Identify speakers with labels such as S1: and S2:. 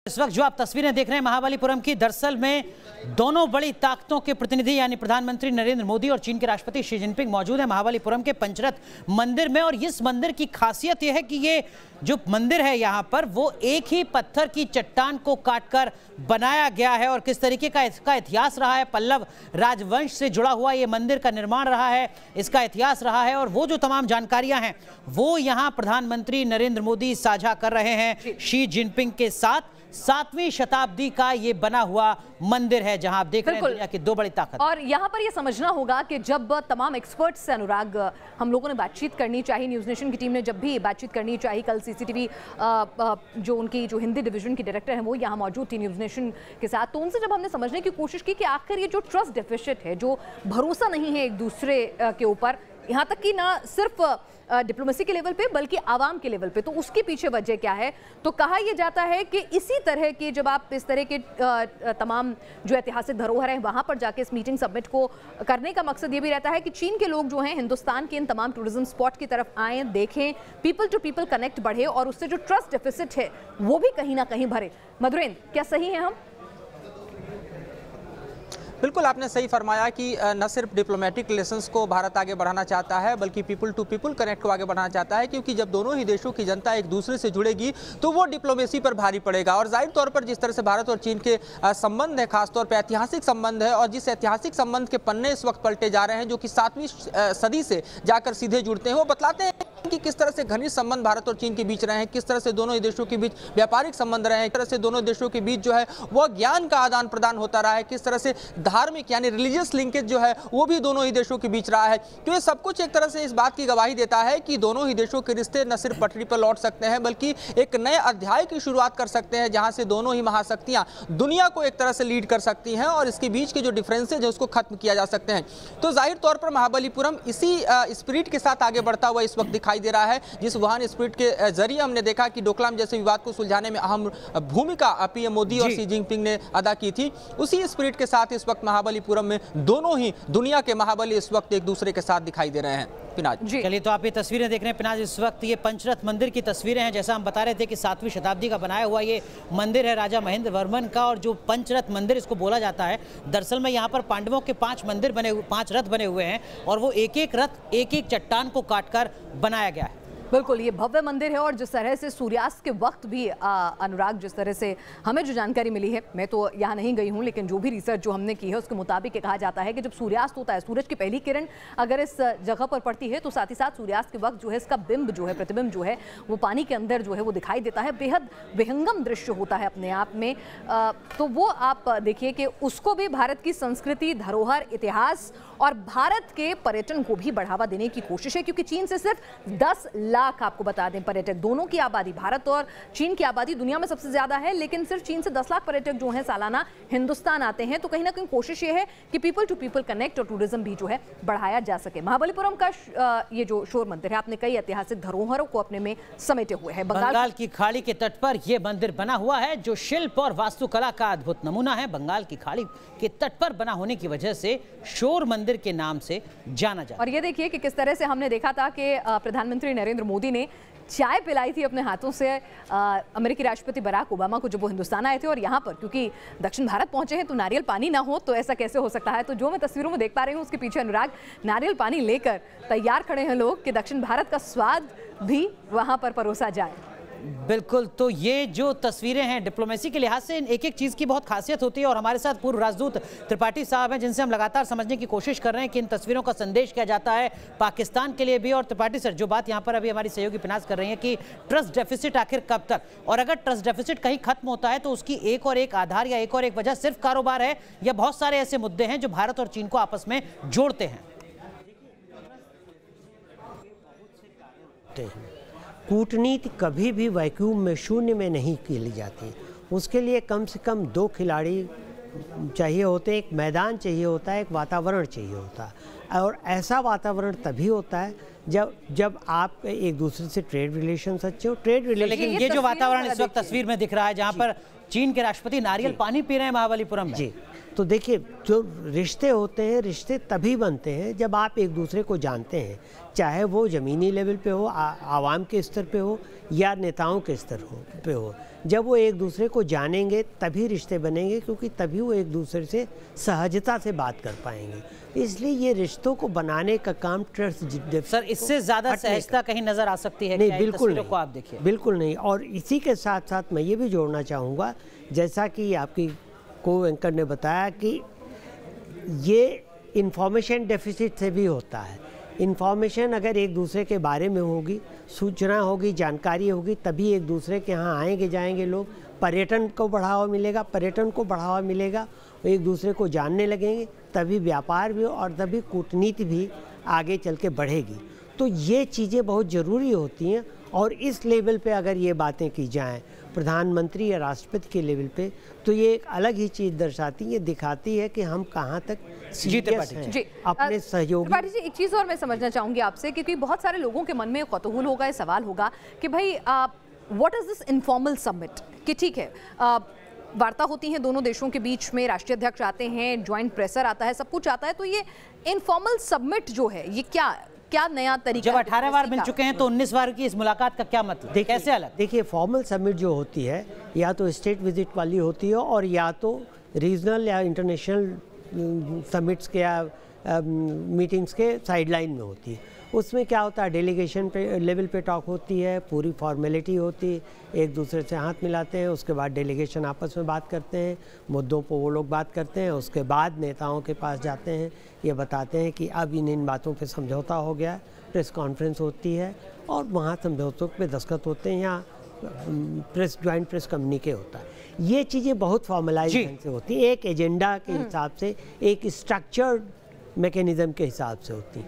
S1: इस वक्त जो आप तस्वीरें देख रहे हैं महाबलीपुरम की, दरअसल में दोनों बड़ी ताकतों के प्रतिनिधि यानी प्रधानमंत्री नरेंद्र मोदी और चीन के राष्ट्रपति शी जिनपिंग मौजूद हैं महाबलीपुरम के पंचरथ मंदिर में। और इस मंदिर की खासियत यह है कि ये जो मंदिर है यहाँ पर वो एक ही पत्थर की चट्टान को काटकर बनाया गया है। और किस तरीके का इसका इतिहास रहा है, पल्लव राजवंश से जुड़ा हुआ ये मंदिर का निर्माण रहा है, इसका इतिहास रहा है। और वो जो तमाम जानकारियां हैं वो यहाँ प्रधानमंत्री नरेंद्र मोदी साझा कर रहे हैं शी जिनपिंग के साथ। 7वीं शताब्दी का ये बना हुआ मंदिर है जहां आप देख रहे हैं दुनिया की दो बड़ी ताकत।
S2: और यहाँ पर ये समझना होगा कि जब तमाम एक्सपर्ट्स से अनुराग हम लोगों ने बातचीत करनी चाहिए, न्यूज़ नेशन की टीम ने जब भी बातचीत करनी चाहिए, कल सीसीटीवी जो उनकी जो हिंदी डिवीजन की डायरेक्टर हैं वो यहाँ मौजूद थी न्यूज़ नेशन के साथ, तो उनसे जब हमने समझने की कोशिश की कि आखिर ये जो ट्रस्ट डेफिसिट है, जो भरोसा नहीं है एक दूसरे के ऊपर, यहाँ तक कि ना सिर्फ डिप्लोमेसी के लेवल पे बल्कि आवाम के लेवल पे, तो उसके पीछे वजह क्या है। तो कहा यह जाता है कि इसी तरह के जब आप इस तरह के तमाम जो ऐतिहासिक धरोहर हैं वहां पर जाके इस मीटिंग सबमिट को करने का मकसद ये भी रहता है कि चीन के लोग जो हैं हिंदुस्तान के इन तमाम टूरिज्म स्पॉट की तरफ आएँ, देखें, पीपल टू पीपल कनेक्ट बढ़े और उससे जो ट्रस्ट डेफिसिट है वो भी कहीं ना कहीं भरे। मधुरेंद्र, क्या सही है हम?
S3: बिल्कुल, आपने सही फरमाया कि न सिर्फ डिप्लोमेटिक रिलेशंस को भारत आगे बढ़ाना चाहता है बल्कि पीपल टू पीपल कनेक्ट को आगे बढ़ाना चाहता है, क्योंकि जब दोनों ही देशों की जनता एक दूसरे से जुड़ेगी तो वो डिप्लोमेसी पर भारी पड़ेगा। और जाहिर तौर पर जिस तरह से भारत और चीन के संबंध है, खासतौर पर ऐतिहासिक संबंध है, और जिस ऐतिहासिक संबंध के पन्ने इस वक्त पलटे जा रहे हैं जो कि 7वीं सदी से जाकर सीधे जुड़ते हैं, वो बतलाते हैं कि किस तरह से घनिष्ठ संबंध भारत और चीन के बीच रहे हैं, किस तरह से दोनों ही देशों के बीच व्यापारिक संबंध रहे हैं, किस तरह से दोनों देशों के बीच जो है वो ज्ञान का आदान प्रदान होता रहा है, किस तरह से धार्मिक यानी रिलीजियस लिंकेज जो है वो भी दोनों ही देशों के बीच रहा है। तो ये सब कुछ एक तरह से इस बात की गवाही देता है कि दोनों ही देशों के रिश्ते न सिर्फ पटरी पर लौट सकते हैं बल्कि एक नए अध्याय की शुरुआत कर सकते हैं, जहां से दोनों ही महाशक्तियां दुनिया को एक तरह से लीड कर सकती हैं और इसके बीच के जो डिफरेंसेज है उसको खत्म किया जा सकते हैं। तो जाहिर तौर पर महाबलीपुरम इसी स्पिरिट के साथ आगे बढ़ता हुआ इस वक्त दिखाई दे रहा है, जिस वुहान स्पिरिट के जरिए हमने देखा कि डोकलाम जैसे विवाद को सुलझाने में अहम भूमिका पीएम मोदी और शी जिनपिंग ने अदा की थी, उसी स्पिरिट के साथ इस वक्त महाबलीपुरम में दोनों ही दुनिया के महाबली इस वक्त एक दूसरे के साथ दिखाई दे रहे हैं। पिनाज जी,
S1: चलिए, तो आप ये तस्वीरें देख रहे हैं पिनाज, इस वक्त ये पंचरथ मंदिर की तस्वीरें हैं। जैसा हम बता रहे थे कि 7वीं शताब्दी का बनाया हुआ ये मंदिर है राजा महेंद्र वर्मन का, और जो पंचरथ मंदिर इसको बोला जाता है, दरअसल में यहाँ पर पांडवों के 5 रथ बने हुए हैं और वो एक एक रथ एक एक चट्टान को काटकर बनाया गया है।
S2: बिल्कुल, ये भव्य मंदिर है और जिस तरह से सूर्यास्त के वक्त भी अनुराग, जिस तरह से हमें जो जानकारी मिली है, मैं तो यहाँ नहीं गई हूँ लेकिन जो भी रिसर्च जो हमने की है उसके मुताबिक ये कहा जाता है कि जब सूर्यास्त होता है, सूरज की पहली किरण अगर इस जगह पर पड़ती है तो साथ ही साथ सूर्यास्त के वक्त जो है इसका बिंब जो है, प्रतिबिंब जो है वो पानी के अंदर जो है वो दिखाई देता है। बेहद विहंगम दृश्य होता है अपने आप में। तो वो आप देखिए कि उसको भी भारत की संस्कृति, धरोहर, इतिहास और भारत के पर्यटन को भी बढ़ावा देने की कोशिश है, क्योंकि चीन से सिर्फ 10 लाख, आपको बता दें, पर्यटक, दोनों की आबादी, भारत और चीन की आबादी दुनिया में सबसे ज्यादा है, लेकिन सिर्फ चीन से 10 लाख पर्यटक जो हैं सालाना हिंदुस्तान आते हैं। तो कहीं ना कहीं कोशिश ये है कि पीपल टू पीपल कनेक्ट और टूरिज्म भी जो है बढ़ाया जा सके। महाबलीपुरम का ये जो शोर मंदिर है, आपने कई ऐतिहासिक धरोहरों को अपने में समेटे हुए है।
S1: बंगाल की खाड़ी के तट पर यह मंदिर बना हुआ है जो शिल्प और वास्तुकला का अद्भुत नमूना है। बंगाल की खाड़ी के तट पर बना होने की वजह से शोर मंदिर के नाम से जाना जाता है।
S2: और ये देखिए कि किस तरह से हमने देखा था कि प्रधानमंत्री नरेंद्र मोदी ने चाय पिलाई थी अपने हाथों से अमेरिकी राष्ट्रपति बराक ओबामा को जब वो हिंदुस्तान आए थे। और यहाँ पर क्योंकि दक्षिण भारत पहुंचे हैं तो नारियल पानी ना हो तो ऐसा कैसे हो सकता है। तो जो मैं तस्वीरों में देख पा रही हूँ उसके पीछे अनुराग नारियल पानी लेकर तैयार खड़े हैं लोग कि दक्षिण भारत का स्वाद भी वहाँ पर परोसा जाए।
S1: बिल्कुल, तो ये जो तस्वीरें हैं डिप्लोमेसी के लिहाज से एक एक चीज़ की बहुत खासियत होती है। और हमारे साथ पूर्व राजदूत त्रिपाठी साहब हैं जिनसे हम लगातार समझने की कोशिश कर रहे हैं कि इन तस्वीरों का संदेश क्या जाता है पाकिस्तान के लिए भी। और त्रिपाठी सर, जो बात यहाँ पर अभी हमारी सहयोगी पिनाज कर रही है कि ट्रस्ट डेफिसिट आखिर कब तक, और अगर ट्रस्ट डेफिसिट कहीं खत्म होता है तो उसकी एक और एक आधार या एक और एक वजह सिर्फ कारोबार है या बहुत सारे ऐसे मुद्दे हैं जो भारत और चीन को आपस में जोड़ते हैं।
S4: कूटनीति कभी भी वैक्यूम में, शून्य में नहीं खेली जाती। उसके लिए कम से कम 2 खिलाड़ी चाहिए होते हैं, एक मैदान चाहिए होता है, एक वातावरण चाहिए होता है। और ऐसा वातावरण तभी होता है जब आप एक दूसरे से ट्रेड रिलेशन अच्छे हो। ट्रेड रिलेशन,
S1: लेकिन ये जो वातावरण इस वक्त तस्वीर में दिख रहा है जहाँ पर चीन के राष्ट्रपति नारियल पानी पी रहे हैं महाबलीपुरम में,
S4: जी, तो देखिए, जो रिश्ते होते हैं, रिश्ते तभी बनते हैं जब आप एक दूसरे को जानते हैं, चाहे वो ज़मीनी लेवल पे हो, आवाम के स्तर पे हो या नेताओं के स्तर पे हो। जब वो एक दूसरे को जानेंगे तभी रिश्ते बनेंगे, क्योंकि तभी वो एक दूसरे से सहजता से बात कर पाएंगे। इसलिए ये रिश्तों को बनाने का काम ट्रस्ट।
S1: सर, इससे ज़्यादा सहजता कहीं नज़र आ सकती है?
S4: नहीं, बिल्कुल नहीं,
S1: को आप देखिए,
S4: बिल्कुल नहीं। और इसी के साथ साथ मैं ये भी जोड़ना चाहूँगा, जैसा कि आपकी को एंकर ने बताया कि ये इंफॉर्मेशन डेफिसिट से भी होता है। इंफॉर्मेशन अगर एक दूसरे के बारे में होगी, सूचना होगी, जानकारी होगी, तभी एक दूसरे के यहाँ आएंगे जाएंगे लोग। पर्यटन को बढ़ावा मिलेगा, एक दूसरे को जानने लगेंगे, तभी व्यापार भी और तभी कूटनीति भी आगे चल के बढ़ेगी। तो ये चीज़ें बहुत ज़रूरी होती हैं, और इस लेवल पे अगर ये बातें की जाएं प्रधानमंत्री या राष्ट्रपति के लेवल पे, तो ये एक अलग ही चीज़ दर्शाती है, दिखाती है कि हम कहाँ तक सीरियस हैं अपने सहयोगी।
S2: त्रिपाठी जी, एक चीज़ और मैं समझना चाहूँगी आपसे, क्योंकि बहुत सारे लोगों के मन में कौतूहल होगा, ये सवाल होगा कि भाई what is this informal summit, कि ठीक है वार्ता होती है दोनों देशों के बीच में, राष्ट्रीय अध्यक्ष आते हैं, ज्वाइंट प्रेसर आता है, सब कुछ आता है, तो ये इनफॉर्मल समिट जो है ये क्या नया तरीका?
S1: जब 18 बार मिल चुके हैं तो 19 बार की इस मुलाकात का क्या मतलब, कैसे अलग?
S4: देखिए, फॉर्मल समिट जो होती है या तो स्टेट विजिट वाली होती है, और या तो रीजनल या इंटरनेशनल समिट्स के या मीटिंग्स के साइडलाइन में होती है। उसमें क्या होता है, डेलीगेशन पे लेवल पे टॉक होती है, पूरी फॉर्मेलिटी होती है, एक दूसरे से हाथ मिलाते हैं, उसके बाद डेलीगेशन आपस में बात करते हैं, मुद्दों पर वो लोग बात करते हैं, उसके बाद नेताओं के पास जाते हैं, ये बताते हैं कि अब इन बातों पे समझौता हो गया है, प्रेस कॉन्फ्रेंस होती है और वहाँ समझौतों पे दस्तखत होते हैं, या ज्वाइंट प्रेस कम्युनिके होता है। ये चीज़ें बहुत फॉर्मलाइज ढंग से होती हैं, एक एजेंडा के हिसाब से, एक स्ट्रक्चर्ड मैकेनिज्म के हिसाब से होती हैं।